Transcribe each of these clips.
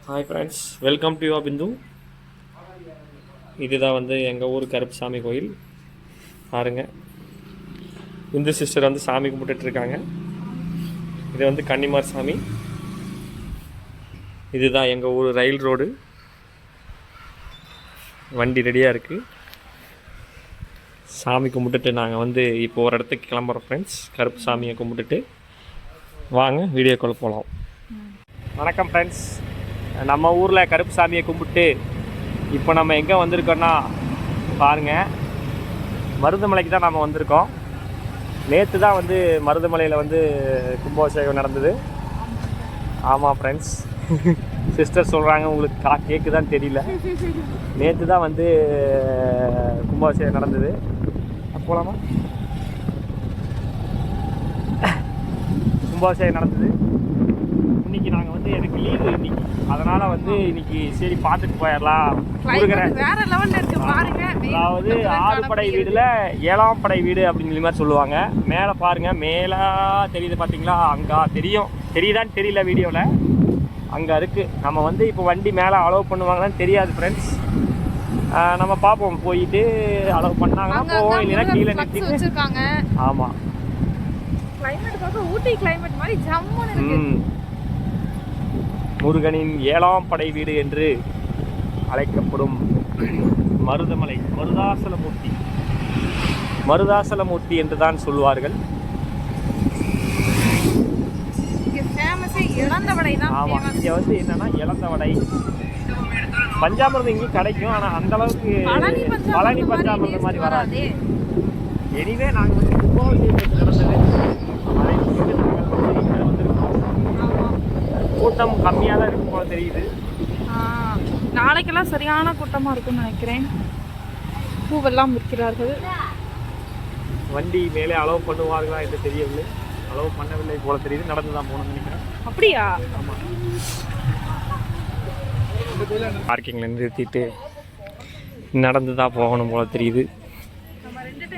Hi friends, welcome to your Bindu. இதுதான் வந்து எங்கள் ஊர் கருப்புசாமி கோயில். பாருங்கள், இந்து சிஸ்டர் வந்து சாமி கும்பிட்டுட்ருக்காங்க. இது வந்து கன்னிமார் சாமி. இதுதான் எங்கள் ஊர் ரயில் ரோடு. வண்டி ரெடியாக இருக்குது. சாமி கும்பிட்டுட்டு நாங்கள் வந்து இப்போ ஒரு இடத்துக்கு கிளம்புறோம் ஃப்ரெண்ட்ஸ். கருப்பு சாமியை கும்பிட்டுட்டு வாங்க வீடியோக்குள்ளே போகலாம். வணக்கம் ஃப்ரெண்ட்ஸ், நம்ம ஊரில் கருப்பு சாமியை கும்பிட்டு இப்போ நம்ம எங்கே வந்திருக்கோன்னா பாருங்கள், மருதமலைக்கு தான் நம்ம வந்திருக்கோம். நேற்று தான் வந்து மருதமலையில் வந்து கும்பாபிஷேகம் நடந்தது. ஆமாம் ஃப்ரெண்ட்ஸ், சிஸ்டர் சொல்கிறாங்க உங்களுக்கு கேட்குதான்னு தெரியல. நேற்று தான் வந்து கும்பாபிஷேகம் நடந்தது. போகலாமா? கும்பாபிஷேகம் நடந்தது. இன்றைக்கி நாங்கள் வந்து எனக்கு லீவு இன்னைக்கு, அதனால் வந்து இன்னைக்கு சரி பார்த்துட்டு போயிடலாம். அதாவது 6 படை வீடில் 7ஆம் படை வீடு அப்படிங்கிற மாதிரி சொல்லுவாங்க. மேலே பாருங்கள், மேலே தெரியுது பார்த்தீங்களா? அங்கே தெரியுதான்னு தெரியல வீடியோவில். அங்கே இருக்குது. நம்ம வந்து இப்போ வண்டி மேலே அலோவ் பண்ணுவாங்களான்னு தெரியாது ஃப்ரெண்ட்ஸ். நம்ம பார்ப்போம், போயிட்டு அலோவ் பண்ணாங்கன்னா போவோம், இல்லைன்னா கீழே நிறுத்திட்டு. ஆமாம், கிளைமேட் பார்க்க ஊட்டி கிளைமேட் மாதிரி ஜம்முன்னு இருக்கு. முருகனின் 7ஆம் படை வீடு என்று அழைக்கப்படும் மருதமலை மருதாசலமூர்த்தி என்று தான் சொல்வார்கள். ஆமாம், இங்கே வந்து என்னன்னா இளந்தவடை பஞ்சாமிரதம் இங்கேயும் கிடைக்கும். ஆனால் அந்த அளவுக்கு பழனி பஞ்சாமிரதம் மாதிரி வராது. எனிவே நாங்கள் வந்து கும்பாபிஷேகம் நடந்தது, கூட்டம் கம்மியாக தான் இருக்கும் போல தெரியுது. நாளைக்கெல்லாம் சரியான கூட்டமாக இருக்கும்னு நினைக்கிறேன். பூவெல்லாம் விற்கிறார்கள். வண்டி மேலே அலோவ் பண்ணுவார்களா என்று தெரியவில்லை. அலோவ் பண்ணவில்லை போல தெரியுது. நடந்து தான் போகணும்னு நினைக்கிறேன். அப்படியா? ஆமாம், பார்க்கிங்கில் நிறுத்திட்டு நடந்து தான் போகணும் போல தெரியுது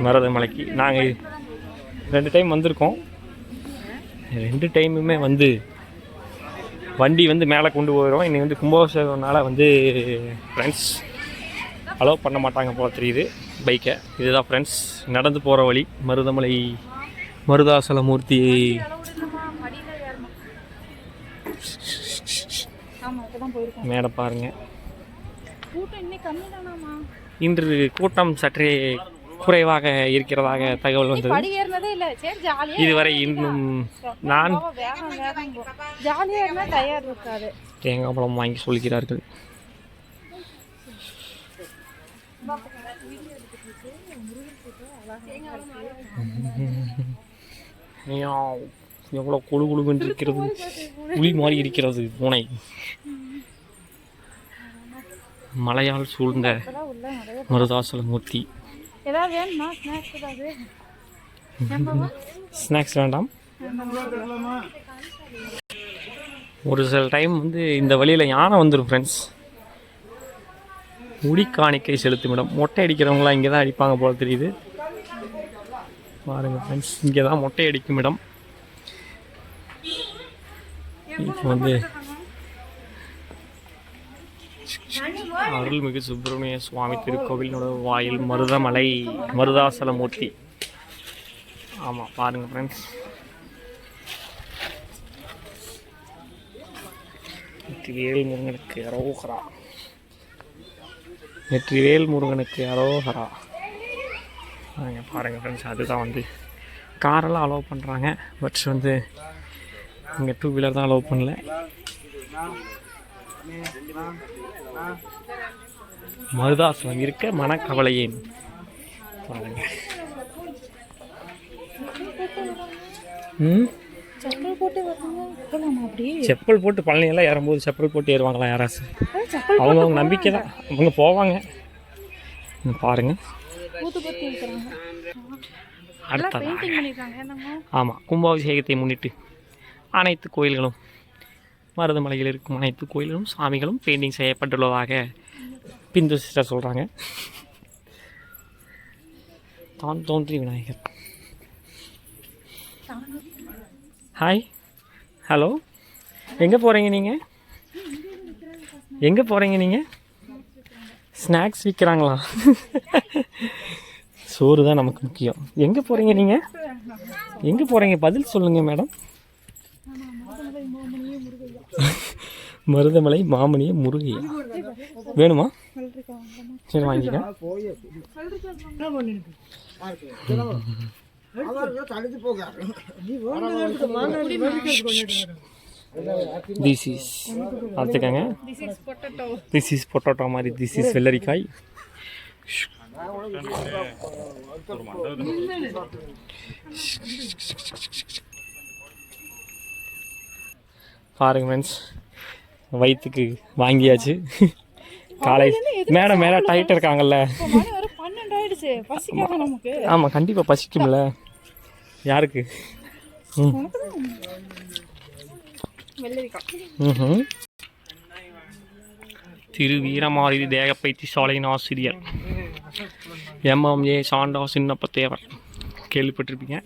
மருதமலைக்கு. நாங்கள் 2 டைம் வந்திருக்கோம். 2 டைமுமே வந்து வண்டி வந்து மேலே கொண்டு போயிடும். இன்றைக்கி வந்து கும்பாபிஷேகம்னால வந்து ஃப்ரெண்ட்ஸ் அலோவ் பண்ண மாட்டாங்க போல தெரியுது பைக்கை. இதுதான் ஃப்ரெண்ட்ஸ் நடந்து போகிற வழி. மருதமலை மருதாசலமூர்த்தி. மேலே பாருங்கள், இன்று கூட்டம் சற்றே குறைவாக இருக்கிறதாக தகவல் வந்தது. இதுவரை இன்னும் நான் தேங்காய் பழம் வாங்கி சொல்கிறார்கள். எவ்வளோ குழு குழுன்னு இருக்கிறது, புலி மாதிரி இருக்கிறது பூனை. மலையால் சூழ்ந்த மருதாசலமூர்த்தி. ஸ்நாக்ஸ் வேண்டாம். ஒரு சில டைம் வந்து இந்த வழியில் யானை வந்துடும் ஃப்ரெண்ட்ஸ். முடிக்காணிக்கை செலுத்தும் இடம். மொட்டை அடிக்கிறவங்களாம் இங்கே தான் அடிப்பாங்க போல தெரியுது. பாருங்கள் ஃப்ரெண்ட்ஸ், இங்கே தான் மொட்டை அடிக்கும் இடம். இப்போ வந்து அருள்மிகு சுப்பிரமணிய சுவாமி திருக்கோவிலோட வாயில் மருதமலை மருதாசலமூர்த்தி. ஆமாம், பாருங்கள் ஃப்ரெண்ட்ஸ். வெற்றிவேல் முருகனுக்கு அரோகரா, வெற்றிவேல் முருகனுக்கு அரோகரா. பாருங்கள் ஃப்ரெண்ட்ஸ், அதுதான் வந்து காரெல்லாம் அலோவ் பண்ணுறாங்க. பட் வந்து இங்கே 2 வீலர் தான் அலோவ் பண்ணல. மருதாசலம் இருக்க மனக்கவலையேன். பாருங்க, செப்பல் போட்டு பழனியெல்லாம் ஏறும்போது செப்பல் போட்டு ஏறுவாங்களா யாராச்சும்? அவங்க நம்பிக்கை தான், அவங்க போவாங்க. பாருங்க, அடுத்த ஆமாம், கும்பாபிஷேகத்தை முன்னிட்டு அனைத்து கோயில்களும் மருதமலையில் இருக்கும் அனைத்து கோயில்களும் சாமிகளும் பெயிண்டிங் செய்யப்பட்டுள்ளதாக பிந்து சிஸ்டர் சொல்கிறாங்க. தான் தோன்றி விநாயகர். ஹாய், ஹலோ, எங்கே போகிறீங்க நீங்கள்? எங்கே போகிறீங்க நீங்கள்? ஸ்நாக்ஸ் விற்கிறாங்களா? சோறு தான் நமக்கு முக்கியம். எங்கே போகிறீங்க நீங்கள்? எங்கே போகிறீங்க? பதில் சொல்லுங்கள் மேடம். மருதமலை மாமணிய முருகையா வேணுமா? சரி வாங்கிக்க. திஸ் இஸ் பார்த்துக்கங்க. திஸ் இஸ் பொட்டோட்டோ மாதிரி. திஸ் இஸ் வெள்ளரிக்காய். பாருங்க ஃப்ரெண்ட்ஸ், வயிற்றுக்கு வாங்கியாச்சு. காலை மேடம் மேலே டைட்டாக இருக்காங்கல்ல. ஆமாம் கண்டிப்பாக பசிக்கும்ல. யாருக்கு? திரு வீரமாரி தேகப்பயிற்சி சாலையின் ஆசிரியர் MMA சாண்டா சின்னப்பத்தேவர் கேள்விப்பட்டிருப்பீங்க.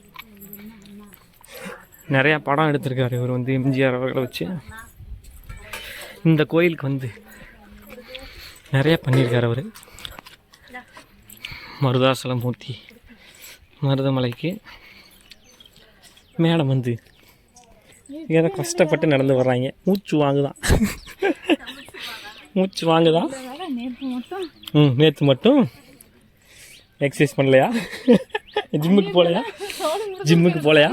நிறையா படம் எடுத்திருக்காரு இவர் வந்து எம்ஜிஆர் அவர்களை வச்சு. இந்த கோயிலுக்கு வந்து நிறையா பண்ணியிருக்காரு அவர். மருதாசலமூர்த்தி மருதமலைக்கு மேடம் வந்து ஏதோ கஷ்டப்பட்டு நடந்து வர்றாங்க. மூச்சு வாங்குதான். மூச்சு வாங்குதான். நேற்று மட்டும் எக்ஸசைஸ் பண்ணலையா? ஜிம்முக்கு போகலையா?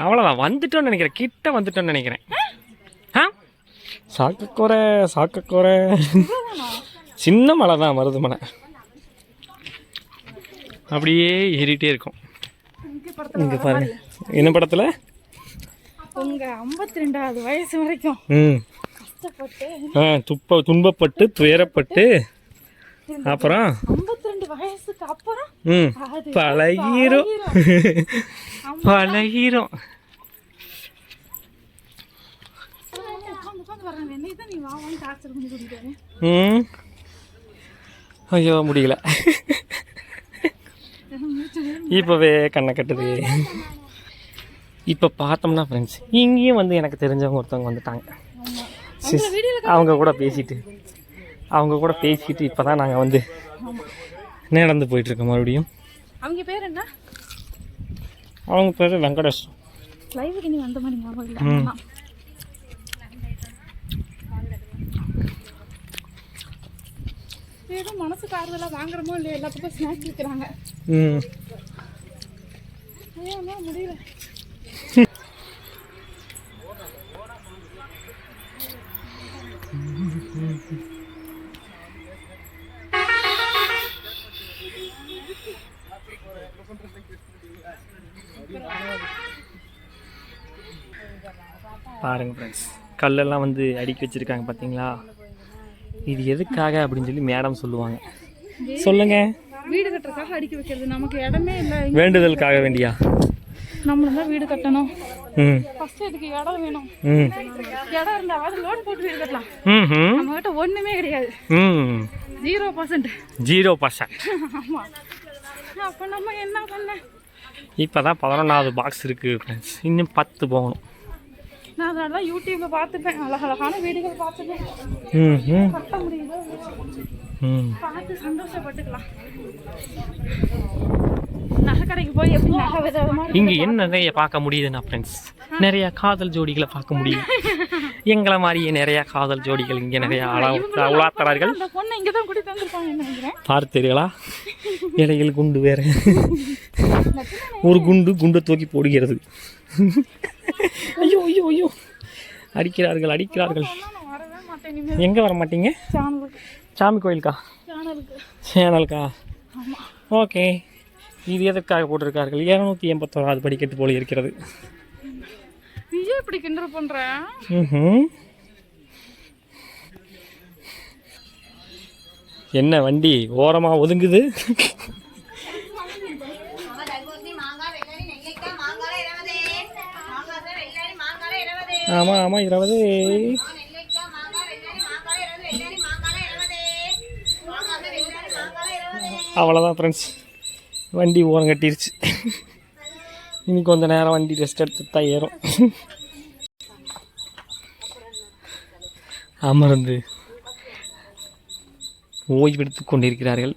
அவ்வளோதான். வந்துட்டோன்னு நினைக்கிறேன். கிட்ட வந்துட்டோன்னு நினைக்கிறேன். சாக்கக்குறை சின்ன மலை தான் மருதமலை. அப்படியே ஏறிட்டே இருக்கும். இங்கே பாருங்க. என்ன படத்தில்? உங்க 52வது வயசு வரைக்கும் துன்பப்பட்டு துயரப்பட்டு அப்புறம் 52 வயசுக்கு அப்புறம் பழகிரும். ஐயோ முடியல. இப்போவே கண்ணை கட்டுது. இப்போ பார்த்தோம்னா ஃப்ரெண்ட்ஸ், இங்கேயும் வந்து எனக்கு தெரிஞ்சவங்க ஒருத்தவங்க வந்துட்டாங்க. அவங்க கூட பேசிட்டு இப்போ தான் நாங்கள் வந்து நடந்து போயிட்டுருக்கோம் மறுபடியும். அவங்க பேர் என்ன? அவங்க பேர் வெங்கடேஷ். லைவுக்கு நீ வந்த மாதிரி ஞாபகம் இல்லை. ஏதோ மனசுக்கு ஆறுதலாக வாங்குறமோ இல்லையா, எல்லா பக்கம் ஸ்நாக்ஸ் விற்கிறாங்க. முடியல. பாருங்க ஃப்ரெண்ட்ஸ், கல்லெல்லாம் வந்து அடுக்கி வச்சிருக்காங்க பார்த்தீங்களா? இது எதுக்காக அப்படின்னு சொல்லி மேடம் சொல்லுவாங்க. சொல்லுங்க. வீடு கட்டுறதுக்காக அடுக்கி வைக்கிறது. நமக்கு இடமே இல்லை. வேண்டுதலுக்காக வேண்டியா? நம்மளும் தான் வீடு கட்டணும். ஃபர்ஸ்ட் இதுக்கு இடம் வேணும். இடம் இருந்தால் லோன் போட்டு வீடு கட்டலாம். நம்ம கிட்ட ஒண்ணுமே கிடையாது. 0%. ஆமா. அப்ப நம்ம என்ன பண்ண? இப்பதான் 11வது பாக்ஸ் இருக்கு ஃப்ரெண்ட்ஸ். இன்னும் 10 போகணும். நான் அதனால யூடியூப்ல பார்த்துப்பேன். அழகழகான வீடுகள் பார்த்துப்பேன். கட்ட முடியுதோ பார்த்து சந்தோஷப்பட்டுக்கலாம். நகை கடைக்கு போய் எப்படி நகை விதமா இங்கே என்ன நிறைய பார்க்க முடியுதுன்னா ஃப்ரெண்ட்ஸ், நிறைய காதல் ஜோடிகளை பார்க்க முடியும். எங்களை மாதிரியே நிறைய காதல் ஜோடிகள் இங்கே நிறைய உலாத்தரார்கள். அந்த பொண்ணை இங்கே தான் கூட்டிட்டு வந்திருப்பாங்க நினைக்கிறேன். பார்த்தீர்களா? இலையில் குண்டு வேற. ஒரு குண்டு தூக்கி போடுகிறது. ஐயோ ஐயோ ஐயோ, அடிக்கிறார்கள். எங்கே வர மாட்டீங்க? சாமி கோயிலுக்கா? சேனலுக்கா? ஓகே. இது எதற்காக போட்டிருக்கார்கள்? 281வது படிக்கட்டு போல இருக்கிறது. விஜய் இப்படி கிண்டல் பண்றேன். என்ன வண்டி ஓரமா ஒதுங்குது? ஆமா 20. அவ்வளோதான் ஃப்ரெண்ட்ஸ், வண்டி ஓரம் கட்டிருச்சு. இன்னைக்கு கொஞ்ச நேரம் வண்டி ரெஸ்ட் எடுத்து தான் ஏறும். அமர்ந்து ஓய்வெடுத்து கொண்டிருக்கிறார்கள்.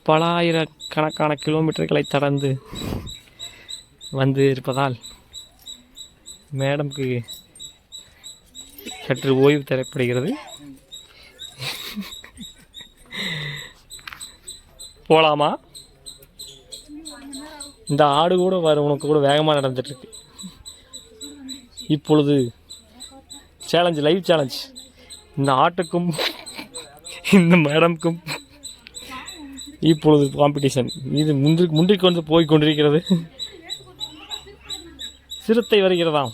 பல ஆயிரக்கணக்கான கிலோமீட்டர்களை கடந்து வந்து இருப்பதால் மேடம்க்கு சற்று ஓய்வு தேவைப்படுகிறது. போகலாமா? இந்த ஆடு கூட உனக்கு கூட வேகமாக நடந்துட்டுருக்கு. இப்பொழுது சேலஞ்ச், லைவ் சேலஞ்ச். இந்த ஆட்டுக்கும் இந்த மேடம்க்கும் இப்பொழுது காம்படிஷன். இது முன்றிக் கொண்டு போய் கொண்டிருக்கிறது. சிறுத்தை வருகிறதாம்.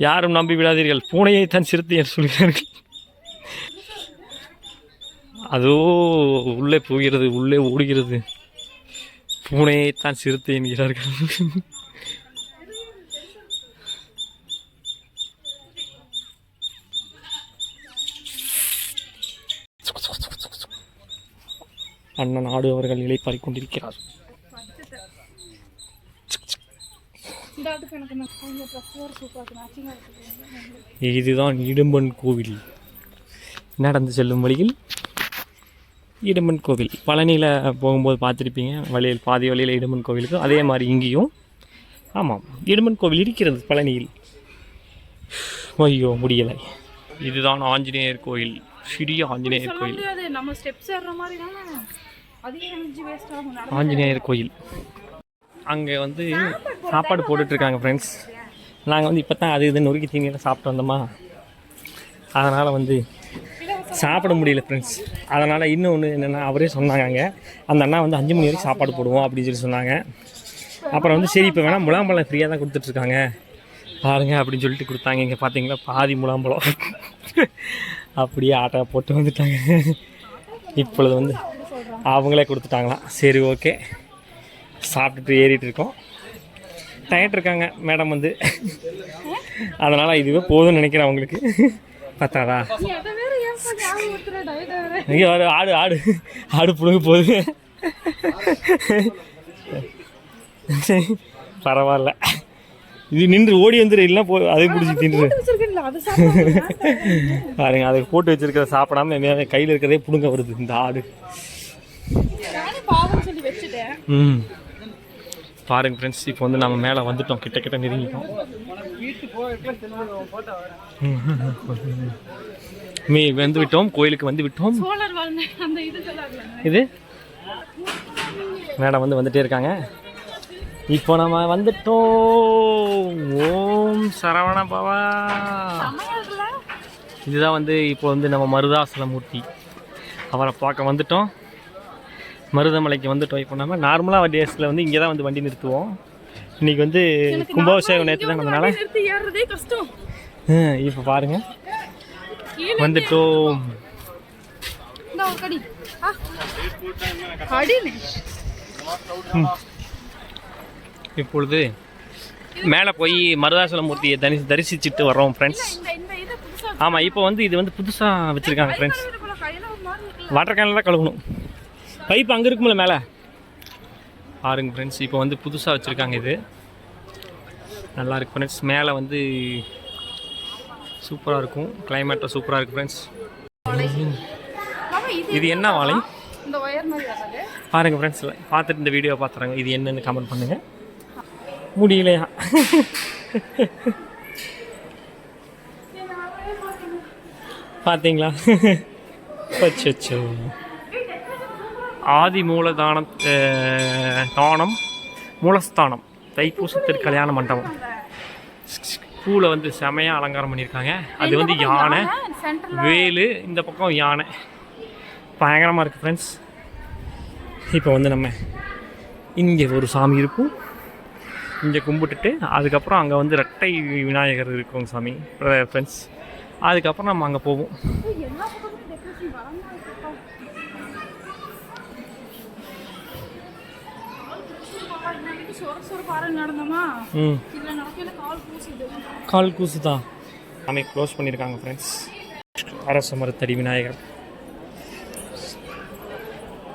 யாரும் நம்பி விடாதீர்கள், பூனையைத்தான் சிறுத்தை என்று சொல்கிறார்கள். அதோ உள்ளே போகிறது, உள்ளே ஓடுகிறது. பூனையைத்தான் சிறுத்தை என்கிறார்கள். அண்ணன் ஆடு அவர்கள் இளைப்பாறிக் கொண்டிருக்கிறார். இதுதான் இடும்பன் கோவில். நடந்து செல்லும் வழியில் இடும்பன் கோவில். பழனியில் போகும்போது பார்த்துருப்பீங்க, வழியில் பாதி வழியில் இடும்பன் கோவிலுக்கு. அதே மாதிரி இங்கேயும் ஆமாம் இடும்பன் கோவில் இருக்கிறது பழனியில். ஐயோ முடியலை. இதுதான் ஆஞ்சநேயர் கோயில், சிறிய ஆஞ்சநேயர் கோயில். ஆஞ்சநேயர் கோயில். அங்கே வந்து சாப்பாடு போட்டுட்ருக்காங்க ஃப்ரெண்ட்ஸ். நாங்கள் வந்து இப்போ தான் அது இது நொறுக்கி தீனியில் சாப்பிட்டு வந்தோமா, அதனால் வந்து சாப்பிட முடியல ஃப்ரெண்ட்ஸ். அதனால் இன்னொன்று என்னென்னா, அவரே சொன்னாங்க அங்கே அந்த அண்ணா வந்து 5 மணி வரைக்கும் சாப்பாடு போடுவோம் அப்படின்னு சொல்லி சொன்னாங்க. அப்புறம் வந்து சரி இப்போ வேணால் முலாம்பழம் ஃப்ரீயாக தான் கொடுத்துட்ருக்காங்க பாருங்க அப்படின்னு சொல்லிட்டு கொடுத்தாங்க. இங்கே பார்த்தீங்களா பாதி முலாம்பழம் அப்படியே ஆட்டோ போட்டு வந்துட்டாங்க. இப்பொழுது வந்து அவங்களே கொடுத்துட்டாங்களாம். சரி ஓகே, சாப்பிட்டுட்டு ஏறிட்டு இருக்கோம். டயர்ட் இருக்காங்க மேடம் வந்து, அதனால் இதுவே போதும்னு நினைக்கிறேன் அவங்களுக்கு. பார்த்தாதா இங்கே வர ஆடு ஆடு ஆடு புழுங்க போகுது. பரவாயில்ல, இது நின்று ஓடி வந்துடு, இல்லைன்னா அதை பிடிச்சி தின்று பாருங்க. அதை போட்டு வச்சிருக்கிறத சாப்பிடாம கையில் இருக்கிறதே புடுங்க வருது இந்த ஆடு. பாருங்க ஃப்ரெண்ட்ஸ், இப்போ வந்து நம்ம மேலே வந்துட்டோம், கிட்ட நெருங்கிட்டோம். வந்து விட்டோம், கோயிலுக்கு வந்து விட்டோம். இது மேடம் வந்து வந்துட்டே இருக்காங்க. இப்போ நம்ம வந்துட்டோம். ஓம் சரவண பவா. இதுதான் வந்து இப்போ வந்து நம்ம மருதாசலமூர்த்தி, அவரை பார்க்க வந்துட்டோம். மருதமலைக்கு வந்துட்டோம். இப்போ நம்ம நார்மலாக டேஸில் வந்து இங்கே தான் வந்து வண்டி நிறுத்துவோம். இன்றைக்கி வந்து கும்பாபிஷேகம் நேற்று தான், அதனால இப்போ பாருங்கள் வந்துட்டோம். இப்பொழுது மேலே போய் மருதாசலமூர்த்தியை தரிசிச்சுட்டு வர்றோம் ஃப்ரெண்ட்ஸ். ஆமாம், இப்போ வந்து இது வந்து புதுசாக வச்சுருக்காங்க ஃப்ரெண்ட்ஸ். வாட்டர் கேனில் தான் கழுவணும், பைப் அங்கே இருக்கும்ல மேலே. பாருங்க ஃப்ரெண்ட்ஸ், இப்போ வந்து புதுசாக வச்சுருக்காங்க. இது நல்லா இருக்கு ஃப்ரெண்ட்ஸ். மேலே வந்து சூப்பராக இருக்கும், கிளைமேட்டும் சூப்பராக இருக்குது ஃப்ரெண்ட்ஸ். இது என்ன வாழை பாருங்கள் ஃப்ரெண்ட்ஸ். பார்த்துட்டு இந்த வீடியோ பார்த்துறாங்க, இது என்னென்னு கமெண்ட் பண்ணுங்கள். முடியலையா? பார்த்தீங்களா? அச்சோ. ஆதி மூலதானம் தானம் மூலஸ்தானம் தைப்பூசத்திற்கு கல்யாண மண்டபம். பூவில் வந்து செமையாக அலங்காரம் பண்ணியிருக்காங்க. அது வந்து யானை, வேலு, இந்த பக்கம் யானை, பயங்கரமாக இருக்குது ஃப்ரெண்ட்ஸ். இப்போ வந்து நம்ம இங்கே ஒரு சாமி இருக்கும், இங்கே கும்பிட்டுட்டு அதுக்கப்புறம் அங்கே வந்து ரெட்டை விநாயகர் இருக்கும் சாமி ஃப்ரெண்ட்ஸ். அதுக்கப்புறம் நம்ம அங்கே போவோம். கால் கூசு தான் சாமி க்ளோஸ் பண்ணியிருக்காங்க ஃப்ரெண்ட்ஸ். அரச மரத்தடி விநாயகர்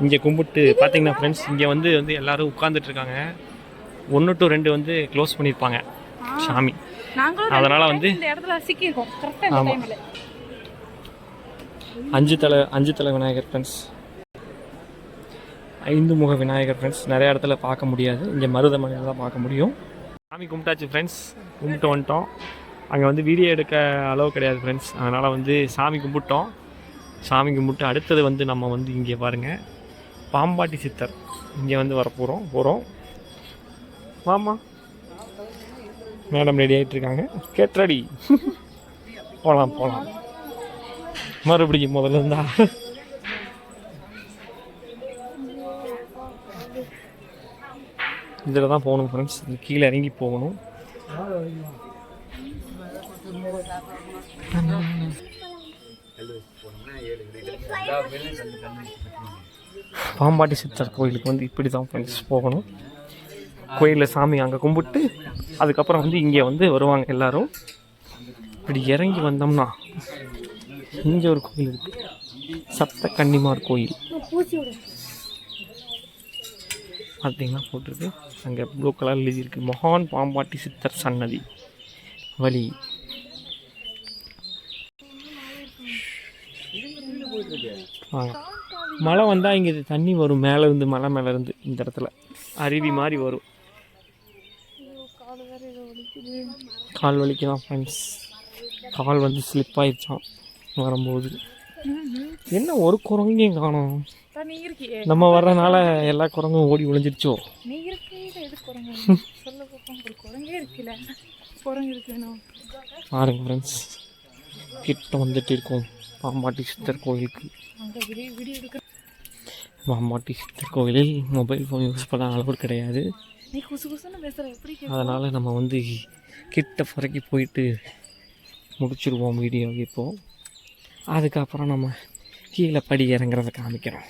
இங்கே கும்பிட்டு பார்த்தீங்கன்னா ஃப்ரெண்ட்ஸ், இங்கே வந்து எல்லோரும் உட்காந்துட்ருக்காங்க. 1 to 2 வந்து க்ளோஸ் பண்ணியிருப்பாங்க சாமி. அதனால் வந்து ஆமாம், அஞ்சு தலை விநாயகர் ஃப்ரெண்ட்ஸ், 5 முக விநாயகர் ஃப்ரெண்ட்ஸ். நிறைய இடத்துல பார்க்க முடியாது, இங்கே மருதமலையில் தான் பார்க்க முடியும். சாமி கும்பிட்டாச்சு ஃப்ரெண்ட்ஸ், கும்பிட்டு வந்துட்டோம். அங்கே வந்து வீடியோ எடுக்க அளவு கிடையாது ஃப்ரெண்ட்ஸ், அதனால் வந்து சாமி கும்பிட்டோம். சாமி கும்பிட்டு அடுத்தது வந்து நம்ம வந்து இங்கே பாருங்கள் பாம்பாட்டி சித்தர் இங்கே வந்து போகிறோம். வாமா மேடம் ரெடி ஆகிட்டுருக்காங்க, கெட் ரெடி. போகலாம் மறுபடியும் முதல்ல இருந்தா. இதில் தான் போகணும் ஃப்ரெண்ட்ஸ், கீழே இறங்கி போகணும். பாம்பாட்டி சித்தர் கோயிலுக்கு வந்து இப்படி தான் ஃப்ரெண்ட்ஸ் போகணும். கோயிலில் சாமி அங்கே கும்பிட்டு அதுக்கப்புறம் வந்து இங்கே வந்து வருவாங்க எல்லோரும். இப்படி இறங்கி வந்தோம்னா இங்கே ஒரு கோயில் இருக்குது, சப்த கன்னிமார் கோயில் பார்த்தீங்கன்னா போட்டிருக்கு. அங்கே ப்ளூ கலர் எழுதியிருக்கு மகான் பாம்பாட்டி சித்தர் சன்னதி வழி. மழை வந்தால் இங்கே தண்ணி வரும், மேலேருந்து மலை மேலேருந்து இந்த இடத்துல அருவி மாதிரி வரும். கால் வலிக்குதான் ஃப்ரெண்ட்ஸ், கால் வந்து ஸ்லிப் ஆயிடுச்சான் வரும்போது. என்ன ஒரு குரங்கையும் காணோம், நம்ம வர்றதுனால எல்லா குரங்கும் ஓடி ஒளிஞ்சிருச்சோ. பாருங்க ஃப்ரெண்ட்ஸ், கிட்ட வந்துட்டு இருக்கோம் பாம்பாட்டி சித்தர் கோயிலுக்கு. பாம்பாட்டி சித்தர் கோயிலில் மொபைல் ஃபோன் யூஸ் பண்ண அளவு கிடையாது, அதனால் நம்ம வந்து கிட்ட வரைக்கு போயிட்டு முடிச்சிருவோம் வீடியோ. இப்போது அதுக்கப்புறம் நம்ம கீழே படி இறங்குறத காமிக்கிறோம்.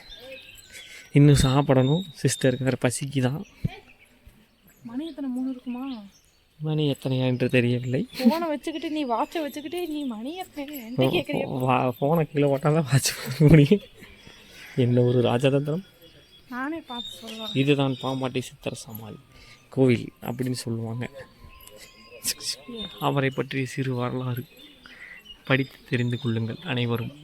இன்னும் சாப்பிடணும், சிஸ்டருக்கு வேறு பசிக்கு தான். மணி எத்தனை 3 இருக்குமா? மணி எத்தனையா என்று தெரியவில்லை. ஃபோனை வச்சுக்கிட்டு நீ வாட்சை வச்சுக்கிட்டு நீ மணி ஃபோனை கீழே ஓட்டால் தான் வாட்ச் பண்ண முடியும். என்ன ஒரு ராஜதந்திரம், நானே பார்த்து சொல்லுவேன். இதுதான் பாம்பாட்டி சித்தர் சமாதி கோவில் அப்படின்னு சொல்லுவாங்க. அவரை பற்றிய சிறு வரலாறு படித்து தெரிந்து கொள்ளுங்கள் அனைவரும்.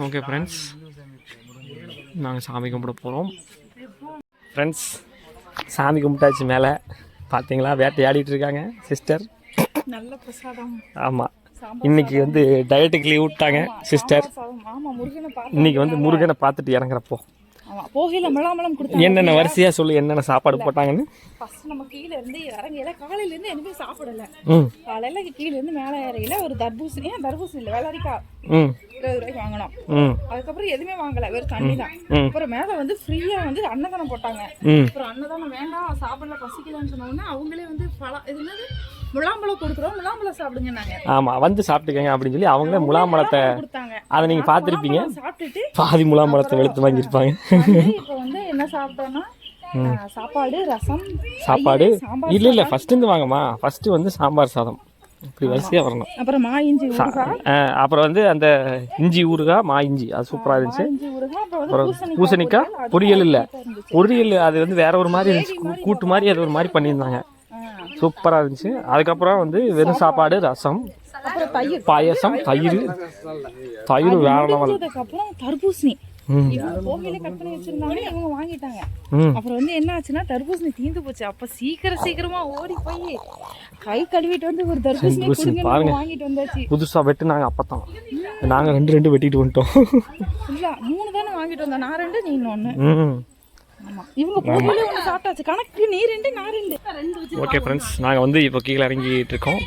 ஓகே ஃப்ரெண்ட்ஸ், நாங்கள் சாமி கும்பிட போகிறோம். ஃப்ரெண்ட்ஸ் சாமி கும்பிட்டாச்சு, மேலே பார்த்தீங்களா வேட்டையாடிட்டு இருக்காங்க சிஸ்டர். நல்ல பிரசாதம். ஆமாம், இன்னைக்கு வந்து டயட்டுக்கு லீவ் விட்டாங்க சிஸ்டர். இன்னைக்கு வந்து முருகனை பார்த்துட்டு இறங்குறப்போ போகையில மலாமலம் கொடுத்தாங்க. என்னென்ன வரிசையாக சொல்லி என்னென்ன சாப்பாடு போட்டாங்கன்னு. ஃபர்ஸ்ட் நம்ம கீழே இருந்து இறங்கையில காலையில இருந்து எதுவுமே சாப்பிடல. காலையில கீழே இருந்து மேலே இறங்கையில ஒரு தர்பூசணி இல்லை வெள்ளரிக்காய் 20 ரூபாய்க்கு வாங்கினோம். அதுக்கப்புறம் எதுவுமே வாங்கல, வெறும் தண்ணி தான். அப்புறம் மேல வந்து ஃப்ரீயா வந்து அன்னதானம் போட்டாங்க. அப்புறம் அன்னதானம் வேண்டாம் சாப்பிடல பசிக்கலன்னு சொன்னோம்னா அவங்களே வந்து பழம் இது முலாம்பழம் கொடுக்குறோம், முலாம்பழம் சாப்பிடுங்க. ஆமா, வந்து சாப்பிட்டுக்கங்க அப்படின்னு சொல்லி அவங்களே முலாம்பழத்தை கொடுத்தாங்க. அதை நீங்க பார்த்துருப்பீங்க, சாப்பிட்டுட்டு பாதி முலாம்பழத்தை வெளுத்து வாங்கியிருப்பாங்க. இப்போ வந்து என்ன சாப்பிட்டோம்னா சாப்பாடு ரசம் சாப்பாடு இல்ல ஃபர்ஸ்ட் இருந்து வாங்கம்மா. ஃபர்ஸ்ட் வந்து சாம்பார் சாதம் இப்படி வரிசையாக வரணும். அப்புறம் மா இஞ்சி அப்புறம் வந்து அந்த இஞ்சி ஊறுகாய் மா இஞ்சி அது சூப்பராக இருந்துச்சு. அப்புறம் பூசணிக்காய் பொரியல் இல்லை, பொரியல் அது வந்து வேற ஒரு மாதிரி இருந்துச்சு, கூட்டு மாதிரி அது ஒரு மாதிரி பண்ணியிருந்தாங்க, சூப்பராக இருந்துச்சு. அதுக்கப்புறம் வந்து வெறும் சாப்பாடு ரசம் பாயசம் தயிர் வேற லெவல். அதுக்கப்புறம் தர்பூசணி போகையில கட் பண்ணி வச்சிருந்தாங்க, இவங்க வாங்கிட்டாங்க. அப்புறம் வந்து என்ன ஆச்சுன்னா தர்பூசணி தீந்து போச்சு. அப்ப சீக்கிரமா ஓடி போய் கை கழுவிட்டு வந்து ஒரு தர்பூசணி வாங்கிட்டு வந்தாச்சு. புதுசா வெட்டுனாங்க, அப்பதான் நாங்க ரெண்டு வெட்டிட்டு வந்துட்டோம். இல்ல 3 தானே வாங்கிட்டு வந்தோம், நான் 2 நீ 1. ஆமா, இவங்க போகையில ஒன்று சாப்பிட்டாச்சு, கணக்கு நீ 2 நான் 2. ஓகே ஃப்ரெண்ட்ஸ், நாங்கள் வந்து இப்போ கீழே இறங்கிட்டு இருக்கோம்.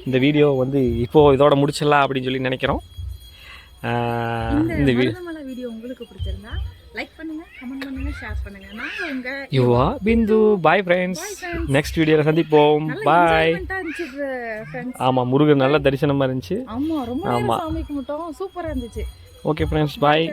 இந்த வீடியோ வந்து இப்போது இதோட முடிச்சிடலாம் அப்படின்னு சொல்லி நினைக்கிறோம். இந்த வீடியோ உங்களுக்கு பிடிச்சிருந்தா லைக் பண்ணுங்க, கமெண்ட் பண்ணுங்க, ஷேர் பண்ணுங்க. நான் உங்க யுவா பிந்து. பாய் ஃப்ரெண்ட்ஸ், நெக்ஸ்ட் வீடியோல சந்திப்போம். பாய். ஆமா, முருகன் நல்ல தரிசனமா இருந்துச்சு. ஆமா, ரொம்ப சாமி கும்பிட்டோம், சூப்பரா இருந்துச்சு. ஓகே ஃப்ரெண்ட்ஸ், பாய்.